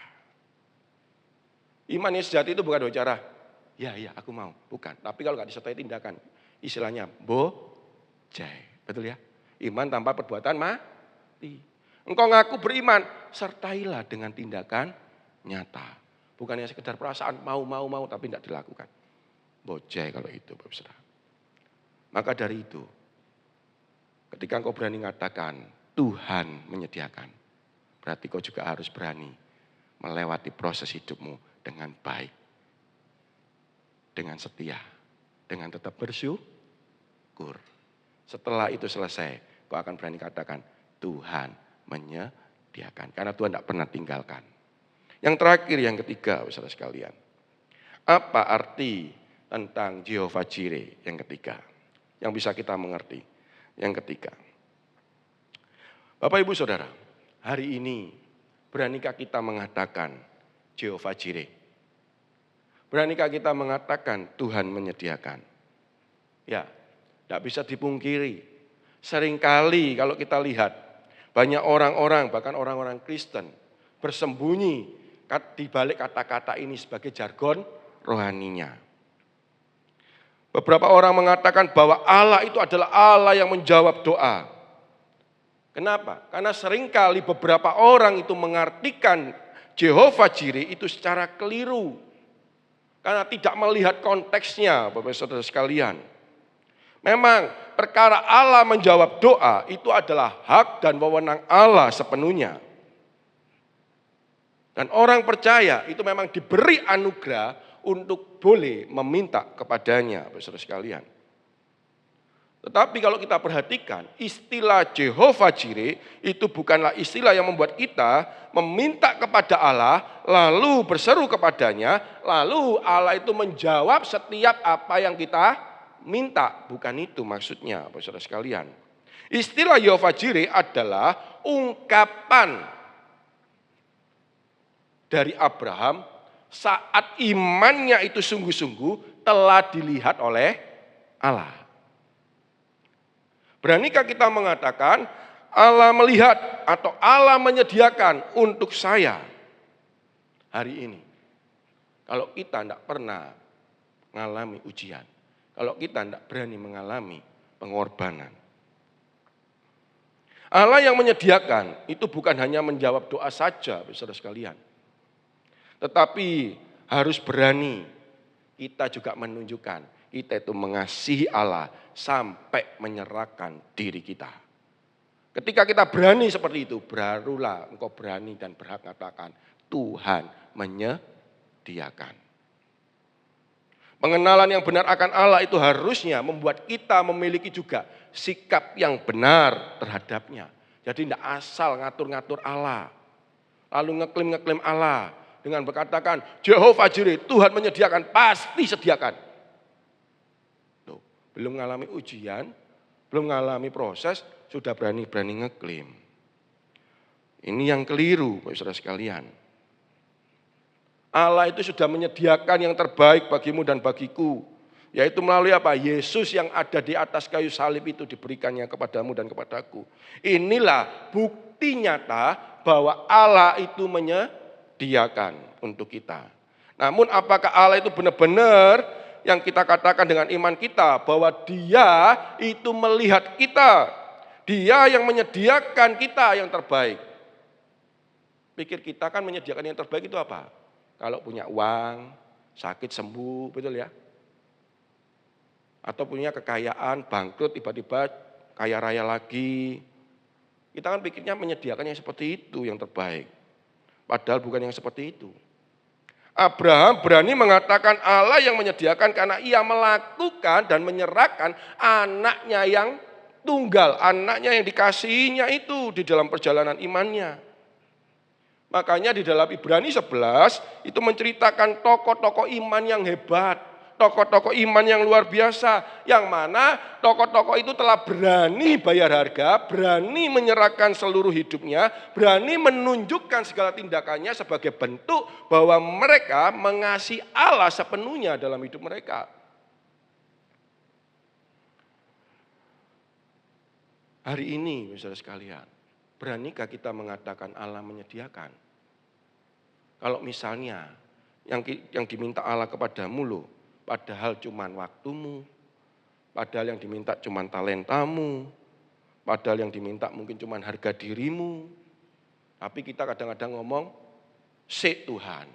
Iman yang sejati itu bukan bicara, ya aku mau, bukan. Tapi kalau nggak disertai tindakan, istilahnya bojai, betul ya? Iman tanpa perbuatan mati. Engkau ngaku beriman, sertailah dengan tindakan nyata. Bukan hanya sekedar perasaan mau tapi tidak dilakukan. Bojai kalau itu, Bapak Saudara. Maka dari itu, ketika engkau berani mengatakan Tuhan menyediakan, berarti kau juga harus berani melewati proses hidupmu dengan baik, dengan setia, dengan tetap bersyukur. Setelah itu selesai, kau akan berani katakan Tuhan menyediakan. Karena Tuhan tidak pernah tinggalkan. Yang terakhir, yang ketiga, saudara sekalian. Apa arti tentang Jehovah Jireh yang ketiga? Yang bisa kita mengerti. Yang ketiga. Bapak, Ibu, Saudara, hari ini beranikah kita mengatakan Jehovah Jireh? Beranikah kita mengatakan Tuhan menyediakan? Ya, tidak bisa dipungkiri. Seringkali kalau kita lihat, banyak orang-orang, bahkan orang-orang Kristen, bersembunyi di balik kata-kata ini sebagai jargon rohaninya. Beberapa orang mengatakan bahwa Allah itu adalah Allah yang menjawab doa. Kenapa? Karena seringkali beberapa orang itu mengartikan Jehovah Jireh itu secara keliru. Karena tidak melihat konteksnya, Bapak Saudara sekalian. Memang perkara Allah menjawab doa itu adalah hak dan wewenang Allah sepenuhnya. Dan orang percaya itu memang diberi anugerah untuk boleh meminta kepadanya, Bapak Saudara sekalian. Tetapi kalau kita perhatikan, istilah Jehovah Jireh itu bukanlah istilah yang membuat kita meminta kepada Allah, lalu berseru kepadanya, lalu Allah itu menjawab setiap apa yang kita minta. Bukan itu maksudnya, saudara sekalian. Istilah Jehovah Jireh adalah ungkapan dari Abraham saat imannya itu sungguh-sungguh telah dilihat oleh Allah. Beranikah kita mengatakan Allah melihat atau Allah menyediakan untuk saya hari ini? Kalau kita tidak pernah mengalami ujian, kalau kita tidak berani mengalami pengorbanan. Allah yang menyediakan itu bukan hanya menjawab doa saja, saudara sekalian. Tetapi harus berani kita juga menunjukkan kita itu mengasihi Allah sampai menyerahkan diri kita. Ketika kita berani seperti itu, barulah engkau berani dan berhak katakan Tuhan menyediakan. Pengenalan yang benar akan Allah itu harusnya membuat kita memiliki juga sikap yang benar terhadapnya. Jadi tidak asal ngatur-ngatur Allah, lalu ngeklaim Allah dengan berkatakan Jehovah Jireh, Tuhan menyediakan, pasti sediakan. Tuh, belum mengalami ujian, belum mengalami proses, sudah berani-berani ngeklaim. Ini yang keliru, saudara sekalian. Allah itu sudah menyediakan yang terbaik bagimu dan bagiku. Yaitu melalui apa? Yesus yang ada di atas kayu salib itu diberikannya kepadamu dan kepadaku. Inilah bukti nyata bahwa Allah itu menyediakan untuk kita. Namun apakah Allah itu benar-benar yang kita katakan dengan iman kita bahwa Dia itu melihat kita, Dia yang menyediakan kita yang terbaik. Pikir kita kan menyediakan yang terbaik itu apa? Kalau punya uang, sakit sembuh, betul ya? Atau punya kekayaan, bangkrut, tiba-tiba kaya raya lagi. Kita kan pikirnya menyediakan yang seperti itu yang terbaik. Padahal bukan yang seperti itu. Abraham berani mengatakan Allah yang menyediakan karena ia melakukan dan menyerahkan anaknya yang tunggal, anaknya yang dikasihinya itu di dalam perjalanan imannya. Makanya di dalam Ibrani 11 itu menceritakan tokoh-tokoh iman yang hebat, tokoh-tokoh iman yang luar biasa, yang mana tokoh-tokoh itu telah berani bayar harga, berani menyerahkan seluruh hidupnya, berani menunjukkan segala tindakannya sebagai bentuk bahwa mereka mengasihi Allah sepenuhnya dalam hidup mereka. Hari ini, saudara sekalian, beranikah kita mengatakan Allah menyediakan? Kalau misalnya yang diminta Allah kepadamu loh, padahal cuman waktumu, padahal yang diminta cuman talentamu, padahal yang diminta mungkin cuman harga dirimu. Tapi kita kadang-kadang ngomong, Tuhan,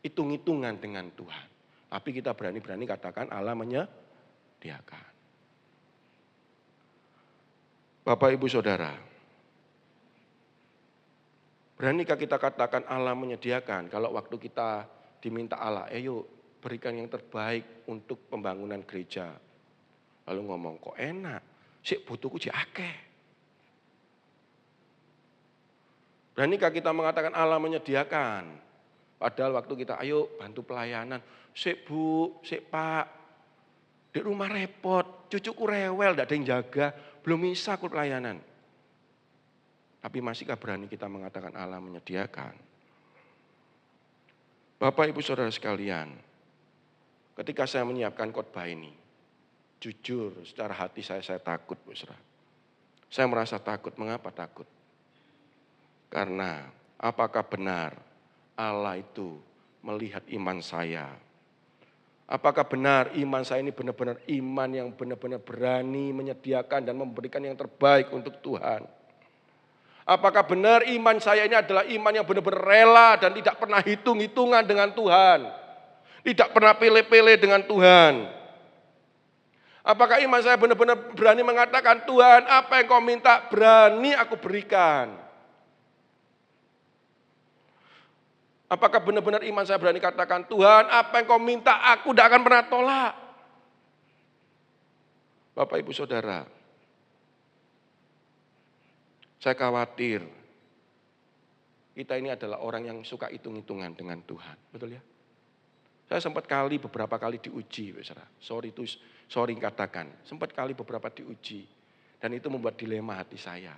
hitung-hitungan dengan Tuhan. Tapi kita berani-berani katakan Allah menyediakan. Bapak, Ibu, Saudara, beranikah kita katakan Allah menyediakan kalau waktu kita diminta Allah, ayo berikan yang terbaik untuk pembangunan gereja. Lalu ngomong, kok enak, sik butuhku jek akeh. Beranikah kita mengatakan Allah menyediakan, padahal waktu kita ayo bantu pelayanan, sik Bu, sik Pak, di rumah repot, cucuku rewel, tidak ada yang jaga, belum bisa aku pelayanan. Tapi masihkah berani kita mengatakan Allah menyediakan? Bapak, Ibu, Saudara sekalian, ketika saya menyiapkan khotbah ini, jujur secara hati saya takut, Bu Saudara. Saya merasa takut. Mengapa takut? Karena apakah benar Allah itu melihat iman saya? Apakah benar iman saya ini benar-benar iman yang benar-benar berani menyediakan dan memberikan yang terbaik untuk Tuhan? Apakah benar iman saya ini adalah iman yang benar-benar rela dan tidak pernah hitung-hitungan dengan Tuhan? Tidak pernah pilih-pilih dengan Tuhan? Apakah iman saya benar-benar berani mengatakan, Tuhan apa yang kau minta berani aku berikan? Apakah benar-benar iman saya berani katakan, Tuhan apa yang kau minta aku tidak akan pernah tolak? Bapak Ibu Saudara, saya khawatir kita ini adalah orang yang suka hitung-hitungan dengan Tuhan. Betul ya? Saya sempat beberapa kali diuji, saudara. Sorry katakan, sempat kali beberapa diuji. Dan itu membuat dilema hati saya.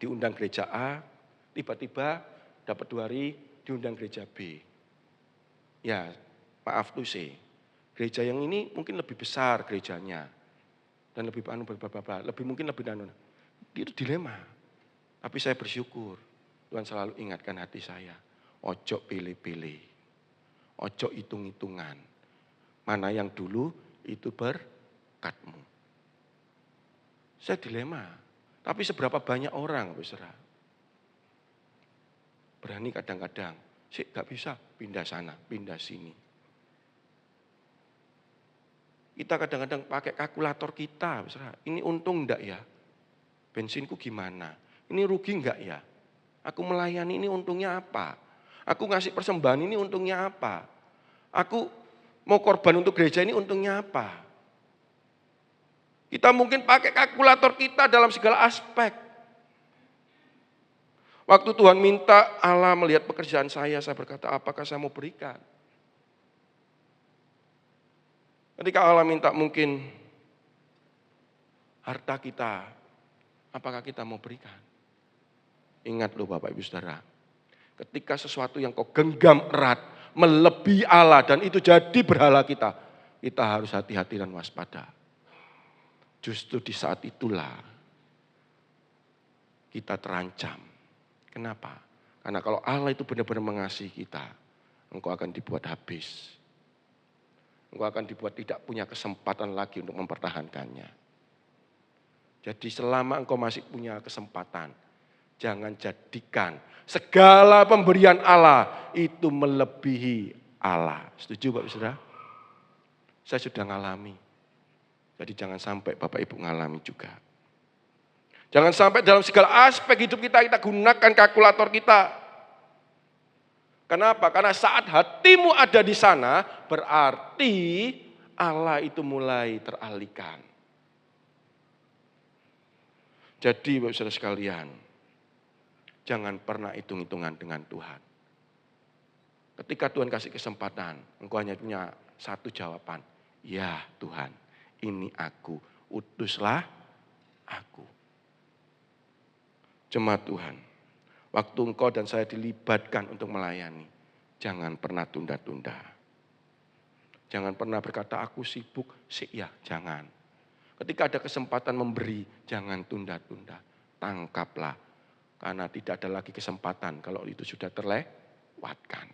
Diundang gereja A, tiba-tiba dapat 2 hari diundang gereja B. Ya, maaf tuh sih. Gereja yang ini mungkin lebih besar gerejanya. Dan lebih mungkin lebih itu dilema. Tapi saya bersyukur. Tuhan selalu ingatkan hati saya. Ojo pilih-pilih. Ojo hitung-hitungan. Mana yang dulu itu berkatmu. Saya dilema. Tapi seberapa banyak orang, saudara, berani kadang-kadang. Gak bisa pindah sana, pindah sini. Kita kadang-kadang pakai kalkulator kita. Saudara. Ini untung enggak ya? Bensinku gimana? Ini rugi enggak ya? Aku melayani ini untungnya apa? Aku ngasih persembahan ini untungnya apa? Aku mau korban untuk gereja ini untungnya apa? Kita mungkin pakai kalkulator kita dalam segala aspek. Waktu Tuhan minta Allah melihat pekerjaan saya berkata, apakah saya mau berikan? Ketika Allah minta mungkin harta kita, apakah kita mau berikan? Ingat loh Bapak Ibu Saudara, ketika sesuatu yang kau genggam erat, melebihi Allah dan itu jadi berhala kita, kita harus hati-hati dan waspada. Justru di saat itulah kita terancam. Kenapa? Karena kalau Allah itu benar-benar mengasihi kita, engkau akan dibuat habis. Engkau akan dibuat tidak punya kesempatan lagi untuk mempertahankannya. Jadi selama engkau masih punya kesempatan, jangan jadikan segala pemberian Allah itu melebihi Allah. Setuju Bapak Saudara? Saya sudah ngalami. Jadi jangan sampai Bapak Ibu ngalami juga. Jangan sampai dalam segala aspek hidup kita gunakan kalkulator kita. Kenapa? Karena saat hatimu ada di sana, berarti Allah itu mulai teralihkan. Jadi Bapak Saudara sekalian, jangan pernah hitung-hitungan dengan Tuhan. Ketika Tuhan kasih kesempatan, engkau hanya punya satu jawaban. Ya Tuhan, ini aku, utuslah aku. Jemaat Tuhan, waktu engkau dan saya dilibatkan untuk melayani, jangan pernah tunda-tunda. Jangan pernah berkata aku sibuk, ya jangan. Ketika ada kesempatan memberi, jangan tunda-tunda. Tangkaplah, karena tidak ada lagi kesempatan kalau itu sudah terlewatkan.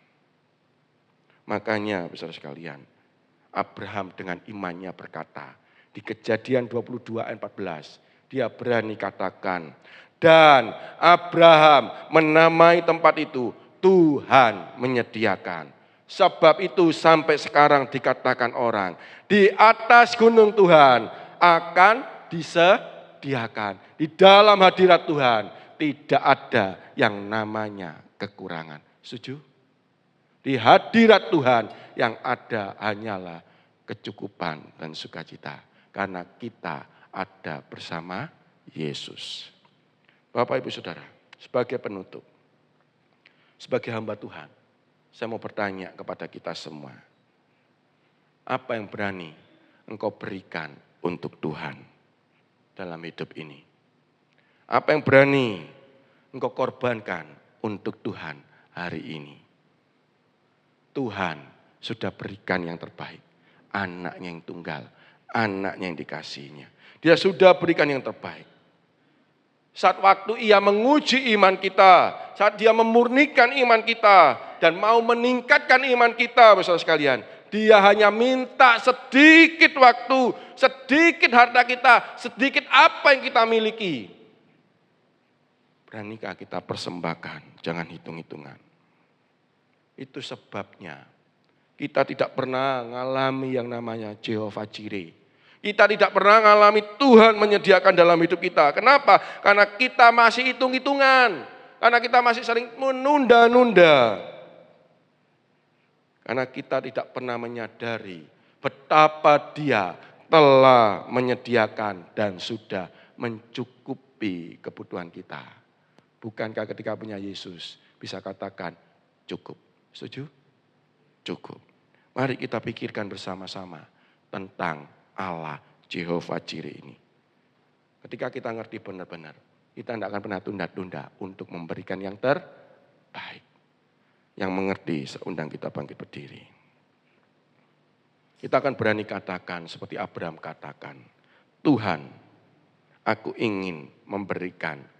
Makanya besar sekalian, Abraham dengan imannya berkata, di Kejadian 22 ayat 14, dia berani katakan, dan Abraham menamai tempat itu Tuhan menyediakan. Sebab itu sampai sekarang dikatakan orang, di atas gunung Tuhan akan disediakan. Di dalam hadirat Tuhan tidak ada yang namanya kekurangan. Setuju? Di hadirat Tuhan yang ada hanyalah kecukupan dan sukacita. Karena kita ada bersama Yesus. Bapak Ibu Saudara, sebagai penutup, sebagai hamba Tuhan, saya mau bertanya kepada kita semua. Apa yang berani engkau berikan untuk Tuhan dalam hidup ini? Apa yang berani engkau korbankan untuk Tuhan hari ini? Tuhan sudah berikan yang terbaik. Anaknya yang tunggal, anaknya yang dikasihnya. Dia sudah berikan yang terbaik. Saat waktu ia menguji iman kita, saat dia memurnikan iman kita, dan mau meningkatkan iman kita, saudara sekalian, dia hanya minta sedikit waktu, sedikit harta kita, sedikit apa yang kita miliki. Beranikah kita persembahkan, jangan hitung-hitungan. Itu sebabnya kita tidak pernah mengalami yang namanya Jehovah Jireh. Kita tidak pernah mengalami Tuhan menyediakan dalam hidup kita. Kenapa? Karena kita masih hitung-hitungan. Karena kita masih sering menunda-nunda. Karena kita tidak pernah menyadari betapa Dia telah menyediakan dan sudah mencukupi kebutuhan kita. Bukankah ketika punya Yesus bisa katakan cukup? Setuju? Cukup. Mari kita pikirkan bersama-sama tentang Allah Jehovah Jireh ini. Ketika kita ngerti benar-benar, kita tidak akan pernah tunda-tunda untuk memberikan yang terbaik. Yang mengerti seundang kita bangkit berdiri. Kita akan berani katakan seperti Abraham katakan, Tuhan, aku ingin memberikan